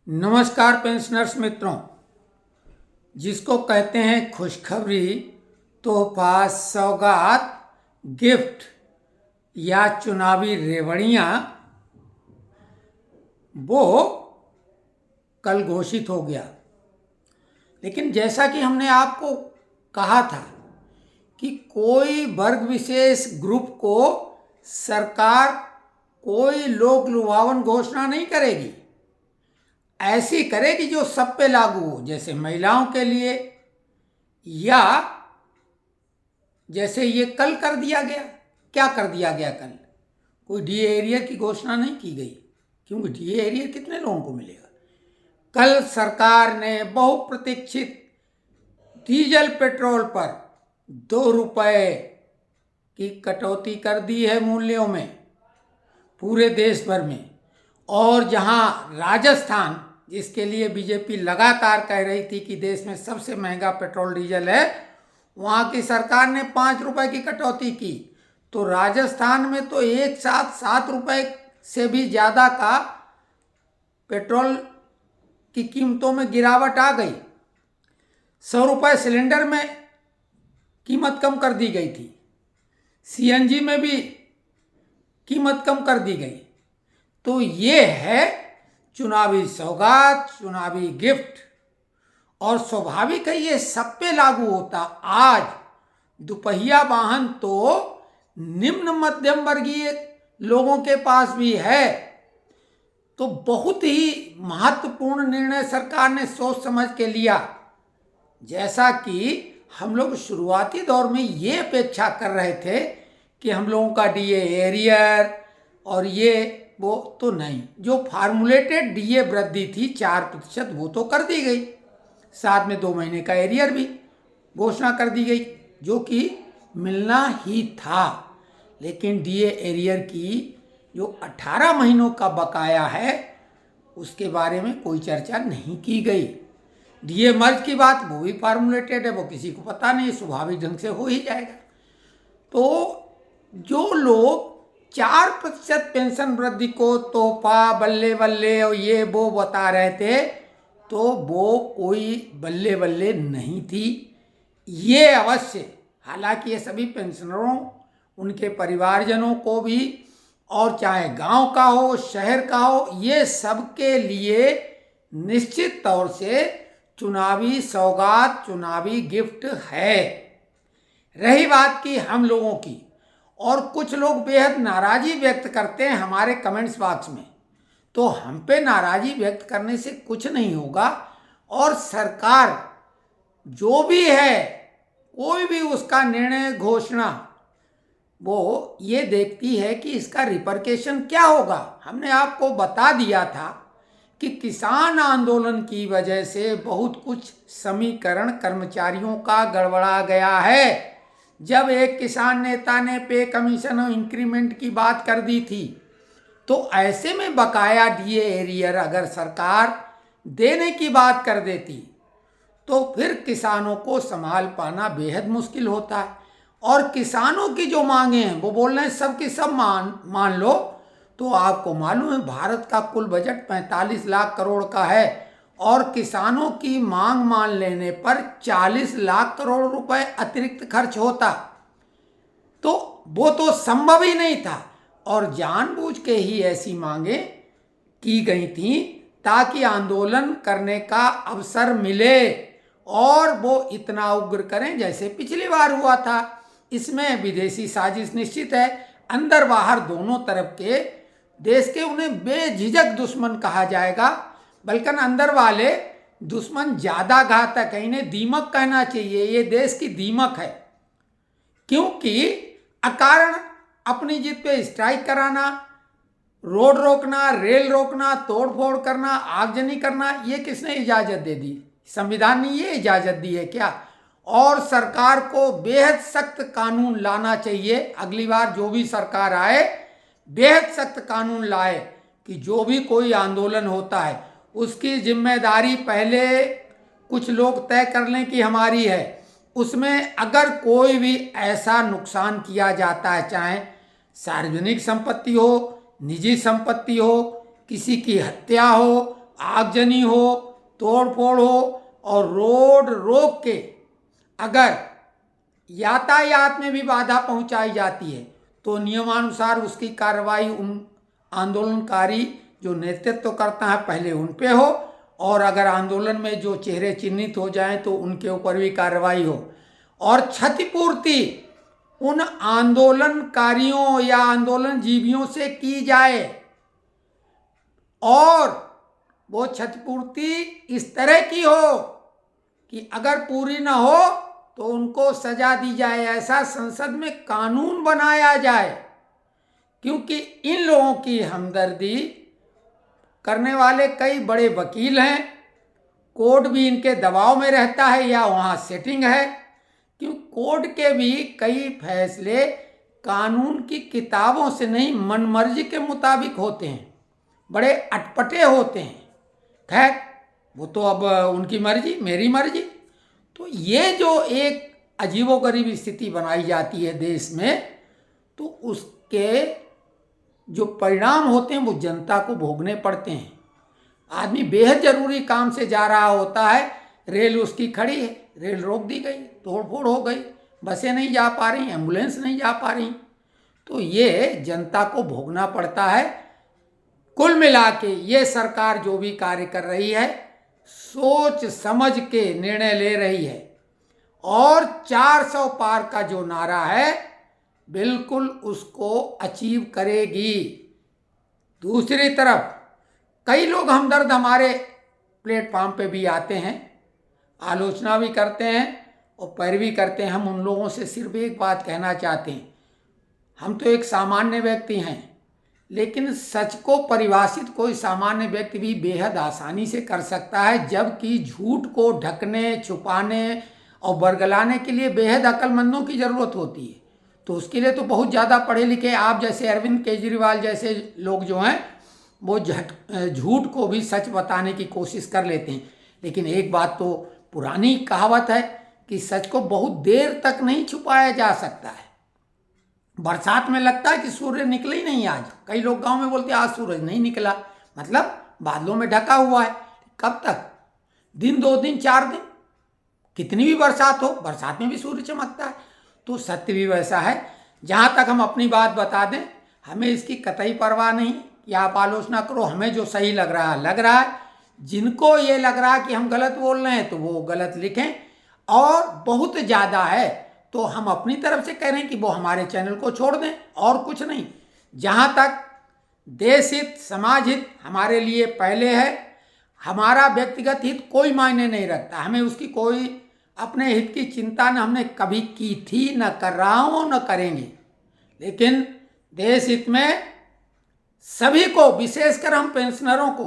नमस्कार पेंशनर्स मित्रों, जिसको कहते हैं खुशखबरी, तोहफा, सौगात, गिफ्ट या चुनावी रेवड़ियाँ, वो कल घोषित हो गया। लेकिन जैसा कि हमने आपको कहा था कि कोई वर्ग विशेष ग्रुप को सरकार कोई लोक लुभावन घोषणा नहीं करेगी, ऐसी करेगी जो सब पे लागू हो। जैसे महिलाओं के लिए, या जैसे ये कल कर दिया गया। क्या कर दिया गया कल? कोई डीए एरियर की घोषणा नहीं की गई, क्योंकि डीए एरियर कितने लोगों को मिलेगा। कल सरकार ने बहुप्रतीक्षित डीजल पेट्रोल पर 2 रुपए की कटौती कर दी है मूल्यों में पूरे देश भर में। और जहां राजस्थान, जिसके लिए बीजेपी लगातार कह रही थी कि देश में सबसे महंगा पेट्रोल डीजल है, वहां की सरकार ने 5 रुपए की कटौती की। तो राजस्थान में तो एक साथ 7 रुपए से भी ज़्यादा का पेट्रोल की कीमतों में गिरावट आ गई। 100 रुपए सिलेंडर में कीमत कम कर दी गई थी। सीएनजी में भी कीमत कम कर दी गई। तो ये है चुनावी सौगात, चुनावी गिफ्ट, और स्वाभाविक है ये सब पे लागू होता। आज दुपहिया वाहन तो निम्न मध्यम वर्गीय लोगों के पास भी है। तो बहुत ही महत्वपूर्ण निर्णय सरकार ने सोच समझ के लिया। जैसा कि हम लोग शुरुआती दौर में ये अपेक्षा कर रहे थे कि हम लोगों का डीए एरियर और ये वो तो नहीं, जो फार्मूलेटेड डीए वृद्धि थी 4%, वो तो कर दी गई। साथ में 2 महीने का एरियर भी घोषणा कर दी गई, जो कि मिलना ही था। लेकिन डीए एरियर की जो 18 महीनों का बकाया है, उसके बारे में कोई चर्चा नहीं की गई। डीए मर्ज की बात, वो भी फार्मूलेटेड है, वो किसी को पता नहीं, स्वाभाविक ढंग से हो ही जाएगा। तो जो लोग 4% पेंशन वृद्धि को तोहफा, बल्ले बल्ले और ये वो बता रहे थे, तो वो कोई बल्ले बल्ले नहीं थी। ये अवश्य, हालांकि ये सभी पेंशनरों, उनके परिवारजनों को भी, और चाहे गांव का हो, शहर का हो, ये सबके लिए निश्चित तौर से चुनावी सौगात, चुनावी गिफ्ट है। रही बात की हम लोगों की, और कुछ लोग बेहद नाराजी व्यक्त करते हैं हमारे कमेंट्स बॉक्स में, तो हम पे नाराजी व्यक्त करने से कुछ नहीं होगा। और सरकार जो भी है, कोई भी उसका निर्णय, घोषणा, वो ये देखती है कि इसका रिपरकेशन क्या होगा। हमने आपको बता दिया था कि किसान आंदोलन की वजह से बहुत कुछ समीकरण कर्मचारियों का गड़बड़ा गया है। जब एक किसान नेता ने पे कमीशन और इंक्रीमेंट की बात कर दी थी, तो ऐसे में बकाया डीए एरियर अगर सरकार देने की बात कर देती, तो फिर किसानों को संभाल पाना बेहद मुश्किल होता है। और किसानों की जो मांगे हैं, वो बोल रहे हैं सब की सब मान लो। तो आपको मालूम है भारत का कुल बजट 45 लाख करोड़ का है, और किसानों की मांग मान लेने पर 40 लाख करोड़ रुपए अतिरिक्त खर्च होता। तो वो तो संभव ही नहीं था, और जानबूझ के ही ऐसी मांगे की गई थी ताकि आंदोलन करने का अवसर मिले, और वो इतना उग्र करें जैसे पिछली बार हुआ था। इसमें विदेशी साजिश निश्चित है। अंदर बाहर दोनों तरफ के देश के उन्हें बेझिझक दुश्मन कहा जाएगा, बल्कि अंदर वाले दुश्मन ज्यादा घातक है। इन्हें दीमक कहना चाहिए। ये देश की दीमक है, क्योंकि अकारण अपनी जीत पे स्ट्राइक कराना, रोड रोकना, रेल रोकना, तोड़फोड़ करना, आगजनी करना, ये किसने इजाजत दे दी? संविधान ने ये इजाजत दी है क्या? और सरकार को बेहद सख्त कानून लाना चाहिए। अगली बार जो भी सरकार आए, बेहद सख्त कानून लाए कि जो भी कोई आंदोलन होता है, उसकी जिम्मेदारी पहले कुछ लोग तय कर लें कि हमारी है। उसमें अगर कोई भी ऐसा नुकसान किया जाता है, चाहे सार्वजनिक संपत्ति हो, निजी संपत्ति हो, किसी की हत्या हो, आगजनी हो, तोड़फोड़ हो और रोड रोक के अगर यातायात में भी बाधा पहुंचाई जाती है तो नियमानुसार उसकी कार्रवाई उन आंदोलनकारी जो नेतृत्व करता है पहले उन पे हो, और अगर आंदोलन में जो चेहरे चिन्हित हो जाएं तो उनके ऊपर भी कार्रवाई हो, और क्षतिपूर्ति उन आंदोलनकारियों या आंदोलन जीवियों से की जाए, और वो क्षतिपूर्ति इस तरह की हो कि अगर पूरी ना हो तो उनको सजा दी जाए। ऐसा संसद में कानून बनाया जाए, क्योंकि इन लोगों की हमदर्दी करने वाले कई बड़े वकील हैं, कोर्ट भी इनके दबाव में रहता है या वहाँ सेटिंग है, क्यों कोर्ट के भी कई फैसले कानून की किताबों से नहीं मनमर्जी के मुताबिक होते हैं, बड़े अटपटे होते हैं। खैर वो तो अब उनकी मर्जी मेरी मर्जी। तो ये जो एक अजीबोगरीब स्थिति बनाई जाती है देश में, तो उसके जो परिणाम होते हैं वो जनता को भोगने पड़ते हैं। आदमी बेहद जरूरी काम से जा रहा होता है, रेल उसकी खड़ी है, रेल रोक दी गई, तोड़फोड़ हो गई, बसें नहीं जा पा रही, एम्बुलेंस नहीं जा पा रही, तो ये जनता को भोगना पड़ता है। कुल मिला के ये सरकार जो भी कार्य कर रही है सोच समझ के निर्णय ले रही है, और 400 पार का जो नारा है बिल्कुल उसको अचीव करेगी। दूसरी तरफ कई लोग हमदर्द हमारे प्लेटफॉर्म पे भी आते हैं, आलोचना भी करते हैं और पैरवी करते हैं। हम उन लोगों से सिर्फ एक बात कहना चाहते हैं, हम तो एक सामान्य व्यक्ति हैं, लेकिन सच को परिभाषित कोई सामान्य व्यक्ति भी बेहद आसानी से कर सकता है, जबकि झूठ को ढकने, छुपाने और बरगलाने के लिए बेहद अक्लमंदों की ज़रूरत होती है। तो उसके लिए तो बहुत ज़्यादा पढ़े लिखे आप जैसे अरविंद केजरीवाल जैसे लोग जो हैं वो झूठ को भी सच बताने की कोशिश कर लेते हैं। लेकिन एक बात तो पुरानी कहावत है कि सच को बहुत देर तक नहीं छुपाया जा सकता है। बरसात में लगता है कि सूर्य निकला ही नहीं आज, कई लोग गांव में बोलते हैं आज सूरज नहीं निकला, मतलब बादलों में ढका हुआ है। कब तक? दिन, 2 दिन, 4 दिन, कितनी भी बरसात हो, बरसात में भी सूर्य चमकता है। तो सत्य भी वैसा है। जहाँ तक हम अपनी बात बता दें, हमें इसकी कतई परवाह नहीं कि आप आलोचना करो, हमें जो सही लग रहा है लग रहा है। जिनको ये लग रहा है कि हम गलत बोल रहे हैं तो वो गलत लिखें, और बहुत ज़्यादा है तो हम अपनी तरफ से कह रहे हैं कि वो हमारे चैनल को छोड़ दें, और कुछ नहीं। जहाँ तक देश हित, समाज हित हमारे लिए पहले है, हमारा व्यक्तिगत हित कोई मायने नहीं रखता, हमें उसकी कोई अपने हित की चिंता न हमने कभी की थी, न कर रहा हूँ, न करेंगे। लेकिन देश हित में सभी को, विशेषकर हम पेंशनरों को,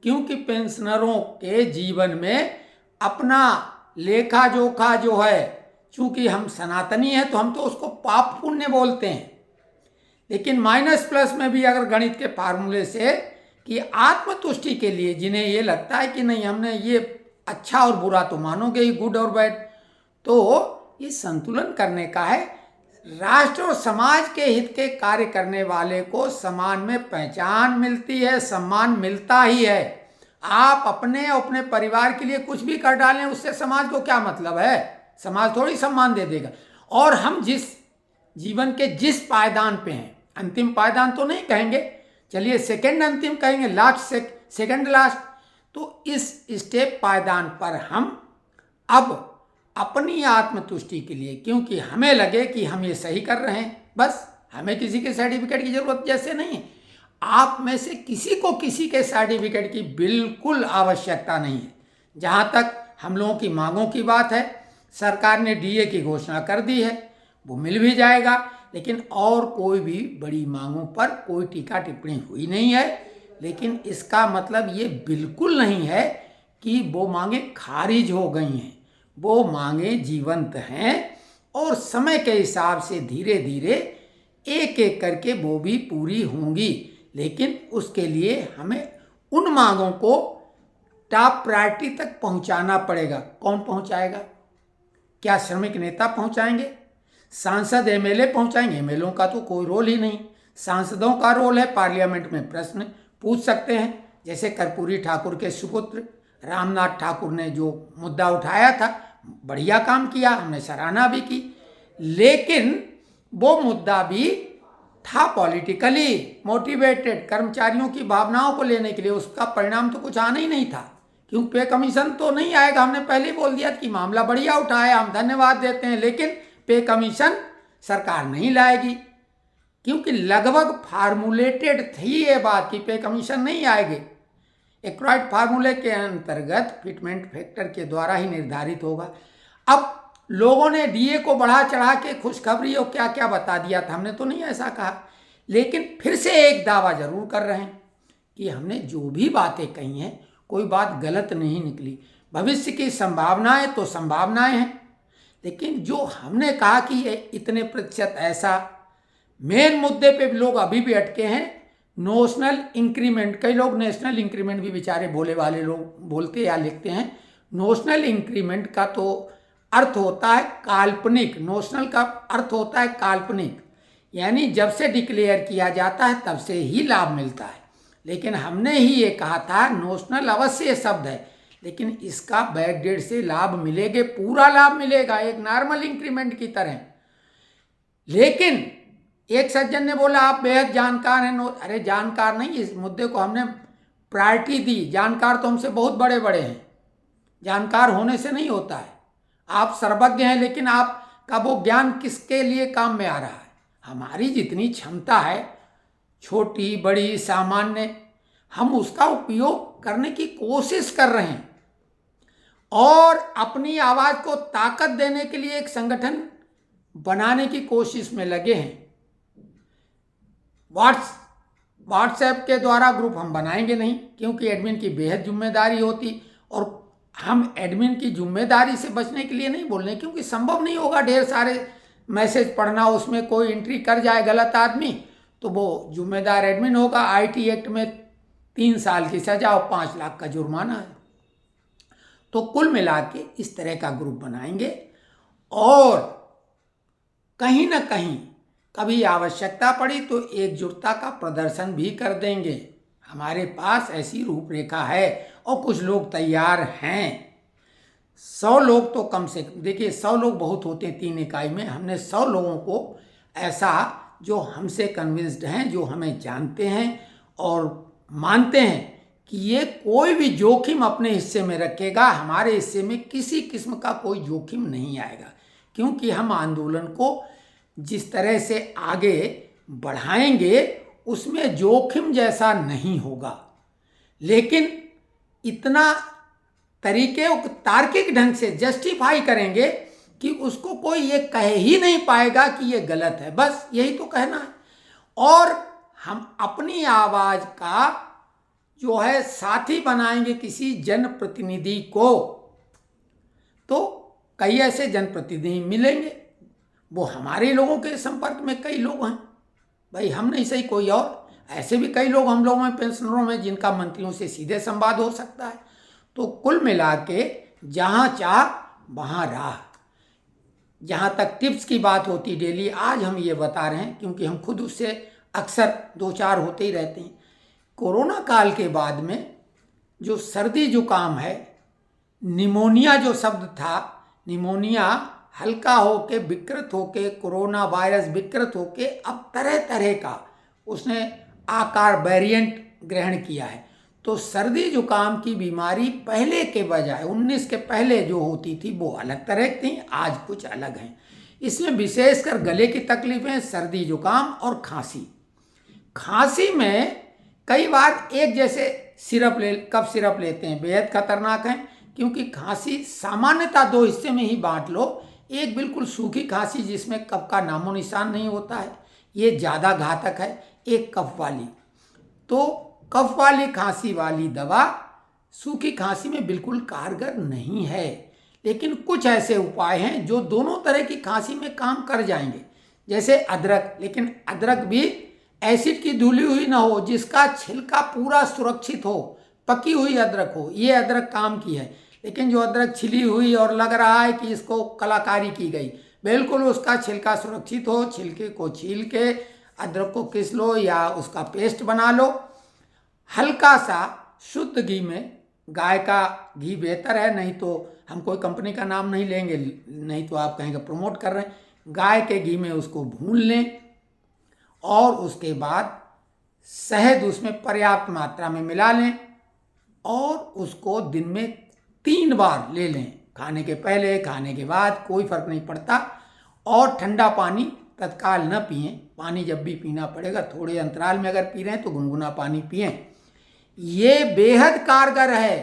क्योंकि पेंशनरों के जीवन में अपना लेखा जोखा जो है, चूंकि हम सनातनी हैं तो हम तो उसको पाप पुण्य बोलते हैं, लेकिन माइनस प्लस में भी अगर गणित के फार्मूले से कि आत्मतुष्टि के लिए जिन्हें ये लगता है कि नहीं हमने ये अच्छा और बुरा तो मानोगे ही, गुड और बैड, तो ये संतुलन करने का है। राष्ट्र और समाज के हित के कार्य करने वाले को समाज में पहचान मिलती है, सम्मान मिलता ही है। आप अपने अपने परिवार के लिए कुछ भी कर डालें, उससे समाज को क्या मतलब है? समाज थोड़ी सम्मान दे देगा। और हम जिस जीवन के जिस पायदान पे हैं, अंतिम पायदान तो नहीं कहेंगे, चलिए सेकंड अंतिम कहेंगे, लास्ट सेकंड लास्ट, तो इस स्टेप पायदान पर हम अब अपनी आत्मतुष्टि के लिए, क्योंकि हमें लगे कि हम ये सही कर रहे हैं, बस हमें किसी के सर्टिफिकेट की जरूरत जैसे नहीं है। आप में से किसी को किसी के सर्टिफिकेट की बिल्कुल आवश्यकता नहीं है। जहाँ तक हम लोगों की मांगों की बात है, सरकार ने डीए की घोषणा कर दी है, वो मिल भी जाएगा, लेकिन और कोई भी बड़ी मांगों पर कोई टीका टिप्पणी हुई नहीं है। लेकिन इसका मतलब ये बिल्कुल नहीं है कि वो मांगें खारिज हो गई हैं। वो मांगें जीवंत हैं और समय के हिसाब से धीरे धीरे एक एक करके वो भी पूरी होंगी। लेकिन उसके लिए हमें उन मांगों को टॉप प्रायोरिटी तक पहुंचाना पड़ेगा। कौन पहुंचाएगा? क्या श्रमिक नेता पहुंचाएंगे? सांसद एमएलए पहुंचाएंगे? एमएलओ का तो कोई रोल ही नहीं। सांसदों का रोल है पार्लियामेंट में प्रश्न पूछ सकते हैं, जैसे कर्पूरी ठाकुर के सुपुत्र रामनाथ ठाकुर ने जो मुद्दा उठाया था, बढ़िया काम किया, हमने सराहना भी की, लेकिन वो मुद्दा भी था पॉलिटिकली मोटिवेटेड, कर्मचारियों की भावनाओं को लेने के लिए। उसका परिणाम तो कुछ आना ही नहीं था, क्योंकि पे कमीशन तो नहीं आएगा। हमने पहले ही बोल दिया कि मामला बढ़िया उठाया, हम धन्यवाद देते हैं, लेकिन पे कमीशन सरकार नहीं लाएगी, क्योंकि लगभग फार्मूलेटेड थी ये बात कि पे कमीशन नहीं आएगी। एक्राइड फार्मूले के अंतर्गत फिटमेंट फैक्टर के द्वारा ही निर्धारित होगा। अब लोगों ने डीए को बढ़ा चढ़ा के खुशखबरी और क्या क्या बता दिया था, हमने तो नहीं ऐसा कहा, लेकिन फिर से एक दावा जरूर कर रहे हैं कि हमने जो भी बातें कही हैं कोई बात गलत नहीं निकली। भविष्य की संभावनाएं तो संभावनाएं हैं, लेकिन जो हमने कहा कि ये इतने प्रतिशत, ऐसा मेन मुद्दे पे लोग अभी भी अटके हैं। नोशनल इंक्रीमेंट, कई लोग नेशनल इंक्रीमेंट भी बेचारे भोले वाले लोग बोलते या लिखते हैं। नोशनल इंक्रीमेंट का तो अर्थ होता है काल्पनिक, नोशनल का अर्थ होता है काल्पनिक, यानी जब से डिक्लेयर किया जाता है तब से ही लाभ मिलता है। लेकिन हमने ही ये कहा था नोशनल अवश्य शब्द है, लेकिन इसका बैक डेट से लाभ मिलेगा, पूरा लाभ मिलेगा एक नॉर्मल इंक्रीमेंट की तरह। लेकिन एक सज्जन ने बोला आप बेहद जानकार हैं। अरे जानकार नहीं, इस मुद्दे को हमने प्रायोरिटी दी। जानकार तो हमसे बहुत बड़े बड़े हैं, जानकार होने से नहीं होता है। आप सर्वज्ञ हैं, लेकिन आपका वो ज्ञान किसके लिए काम में आ रहा है? हमारी जितनी क्षमता है, छोटी बड़ी सामान्य, हम उसका उपयोग करने की कोशिश कर रहे हैं और अपनी आवाज़ को ताकत देने के लिए एक संगठन बनाने की कोशिश में लगे हैं। व्हाट्सएप के द्वारा ग्रुप हम बनाएंगे नहीं, क्योंकि एडमिन की बेहद जिम्मेदारी होती, और हम एडमिन की जिम्मेदारी से बचने के लिए नहीं बोल रहे, क्योंकि संभव नहीं होगा ढेर सारे मैसेज पढ़ना, उसमें कोई एंट्री कर जाए गलत आदमी तो वो जिम्मेदार एडमिन होगा। आईटी एक्ट में 3 साल की सजा और 5 लाख का जुर्माना है। तो कुल मिला के इस तरह का ग्रुप बनाएंगे और कहीं ना कहीं कभी आवश्यकता पड़ी तो एकजुटता का प्रदर्शन भी कर देंगे। हमारे पास ऐसी रूपरेखा है और कुछ लोग तैयार हैं। 100 लोग तो कम से कम, देखिए 100 लोग बहुत होते हैं 3 इकाई में, हमने 100 लोगों को ऐसा जो हमसे कन्विंस्ड हैं, जो हमें जानते हैं और मानते हैं कि ये कोई भी जोखिम अपने हिस्से में रखेगा, हमारे हिस्से में किसी किस्म का कोई जोखिम नहीं आएगा, क्योंकि हम आंदोलन को जिस तरह से आगे बढ़ाएंगे उसमें जोखिम जैसा नहीं होगा। लेकिन इतना तरीके तार्किक ढंग से जस्टिफाई करेंगे कि उसको कोई ये कह ही नहीं पाएगा कि ये गलत है, बस यही तो कहना है। और हम अपनी आवाज़ का जो है साथी बनाएंगे किसी जनप्रतिनिधि को, तो कई ऐसे जनप्रतिनिधि मिलेंगे, वो हमारे लोगों के संपर्क में कई लोग हैं, भाई हम नहीं सही कोई और, ऐसे भी कई लोग हम लोगों में, पेंशनरों में, जिनका मंत्रियों से सीधे संवाद हो सकता है। तो कुल मिला के जहाँ चाह वहाँ राह। जहाँ तक टिप्स की बात होती डेली, आज हम ये बता रहे हैं क्योंकि हम खुद उससे अक्सर 2-4 होते ही रहते हैं। कोरोना काल के बाद में जो सर्दी जुकाम है, निमोनिया जो शब्द था, निमोनिया हल्का होके विकृत होके, कोरोना वायरस विकृत होके अब तरह तरह का उसने आकार वेरिएंट ग्रहण किया है। तो सर्दी जुकाम की बीमारी पहले के बजाय 19 के पहले जो होती थी वो अलग तरह की थी, आज कुछ अलग हैं। इसमें विशेषकर गले की तकलीफें, सर्दी जुकाम और खांसी। खांसी में कई बार एक जैसे कफ सिरप लेते हैं, बेहद खतरनाक है, क्योंकि खांसी सामान्यतः 2 हिस्से में ही बांट लो। एक बिल्कुल सूखी खांसी जिसमें कफ का नामो निशान नहीं होता है, ये ज़्यादा घातक है। एक कफ वाली, तो कफ वाली खांसी वाली दवा सूखी खांसी में बिल्कुल कारगर नहीं है, लेकिन कुछ ऐसे उपाय हैं जो दोनों तरह की खांसी में काम कर जाएंगे, जैसे अदरक। लेकिन अदरक भी एसिड की धुली हुई ना हो, जिसका छिलका पूरा सुरक्षित हो, पकी हुई अदरक हो, ये अदरक काम की है। लेकिन जो अदरक छिली हुई और लग रहा है कि इसको कलाकारी की गई, बिल्कुल उसका छिलका सुरक्षित हो, छिलके को छील के अदरक को किस लो या उसका पेस्ट बना लो, हल्का सा शुद्ध घी में गाय का घी बेहतर है, नहीं तो हम कोई कंपनी का नाम नहीं लेंगे, नहीं तो आप कहेंगे प्रमोट कर रहे हैं। गाय के घी में उसको भून लें और उसके बाद शहद उसमें पर्याप्त मात्रा में मिला लें और उसको दिन में 3 बार ले लें, खाने के पहले, खाने के बाद, कोई फर्क नहीं पड़ता। और ठंडा पानी तत्काल न पिएं, पानी जब भी पीना पड़ेगा थोड़े अंतराल में अगर पी रहे हैं तो गुनगुना पानी पिएं। ये बेहद कारगर है,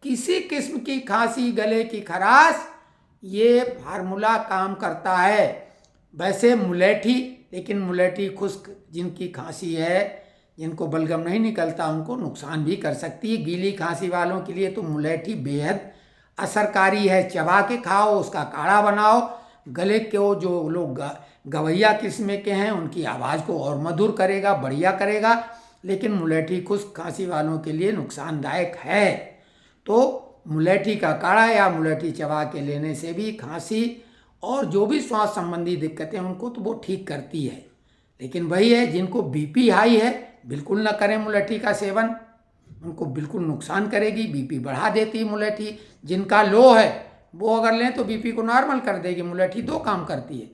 किसी किस्म की खांसी, गले की खराश, ये फार्मूला काम करता है। वैसे मुलेठी, लेकिन मुलेठी खुश्क जिनकी खांसी है, जिनको बलगम नहीं निकलता, उनको नुकसान भी कर सकती है। गीली खांसी वालों के लिए तो मुलेठी बेहद असरकारी है, चबा के खाओ, उसका काढ़ा बनाओ। गले के जो लोग गवैया किस्म के हैं उनकी आवाज़ को और मधुर करेगा, बढ़िया करेगा। लेकिन मुलेठी खुश्क खांसी वालों के लिए नुकसानदायक है। तो मुलेठी का काढ़ा या मुलेठी चबा के लेने से भी खांसी और जो भी श्वास संबंधी दिक्कतें उनको तो वो ठीक करती है। लेकिन वही है, जिनको बीपी हाई है बिल्कुल ना करें मुलेठी का सेवन, उनको बिल्कुल नुकसान करेगी, बीपी बढ़ा देती है मुलेठी। जिनका लो है वो अगर लें तो बीपी को नॉर्मल कर देगी, मुलेठी 2 काम करती है।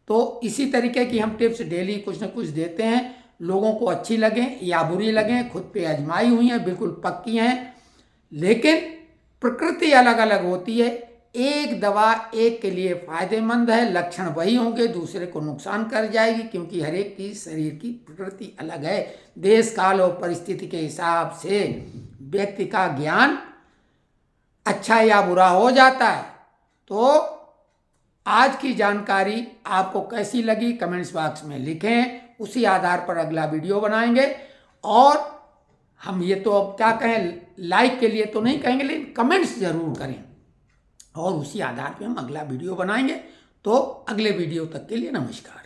तो इसी तरीके की हम टिप्स डेली कुछ न कुछ देते हैं, लोगों को अच्छी लगें या बुरी लगें, खुद पे आजमाई हुई हैं, बिल्कुल पक्की हैं। लेकिन प्रकृति अलग अलग होती है, एक दवा एक के लिए फायदेमंद है, लक्षण वही होंगे, दूसरे को नुकसान कर जाएगी, क्योंकि हर एक की शरीर की प्रकृति अलग है। देश काल और परिस्थिति के हिसाब से व्यक्ति का ज्ञान अच्छा या बुरा हो जाता है। तो आज की जानकारी आपको कैसी लगी कमेंट्स बॉक्स में लिखें, उसी आधार पर अगला वीडियो बनाएंगे। और हम ये तो अब क्या कहें, लाइक के लिए तो नहीं कहेंगे, लेकिन कमेंट्स जरूर करें और उसी आधार पे हम अगला वीडियो बनाएंगे। तो अगले वीडियो तक के लिए नमस्कार।